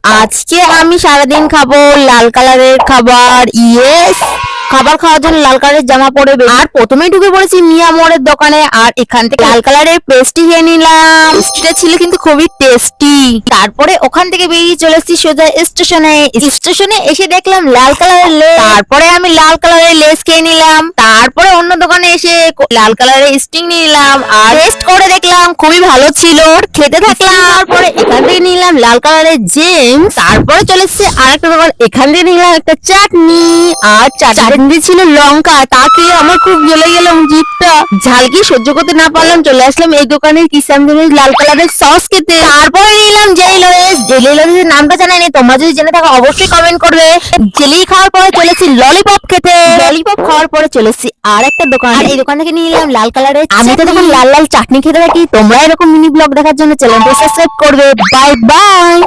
আজকে আমি সারাদিন খাবো লাল কালারের খাবার। ইয়েস, খাবার খাওয়ার জন্য লাল কালারের জামা পরে আর প্রথমেই ঢুকে পড়েছি মিয়া মোড়ের দোকানে। আর এখান থেকে লাল কালারের পেস্ট্রি খেয়ে নিলাম। পেস্ট্রিটা ছিল কিন্তু খুবই টেস্টি। তারপরে ওখান থেকে বেরিয়ে চলে এসেছি সোজা স্টেশনে। স্টেশনে এসে দেখলাম লাল কালারের লেস। তারপরে আমি লাল কালারের লেস খেয়ে নিলাম। তারপরে অন্য দোকানে এসে লাল কালারের স্টিং নিলাম আর টেস্ট করে দেখলাম খুবই ভালো ছিল। খেতে থাকলাম। তারপরে এখান থেকে নিলাম লাল কালারের জেমস। তারপরে চলে এসেছে আরেকটা দোকান, এখান থেকে নিলাম একটা চাটনি। আর চাটনি ছিল লঙ্কা। তাকে আমার খুব জ্বলে গেলাম জিভটা। ঝাল কি সহ্য করতে না পারলাম, চলে আসলাম এই দোকানের কিষান লাল কালারের সস খেতে। তারপরে নিলাম জেলি লরেন্স। জেলি লরেন্সের নামটা জানাইনি, তোমরা যদি জেনে থাকো অবশ্যই কমেন্ট করবে। জেলি খাওয়ার পরে চলেছি ললিপপ খেতে। ললিপপ খাওয়ার পরে চলেছি আর একটা দোকান, আর এই দোকান থেকে নিলাম লাল কালারের। আমি তো তখন লাল লাল চাটনি খেতে থাকি। তোমরা এরকম মিনি ব্লগ দেখার জন্য চ্যানেলটা সাবস্ক্রাইব করবে। Bye bye.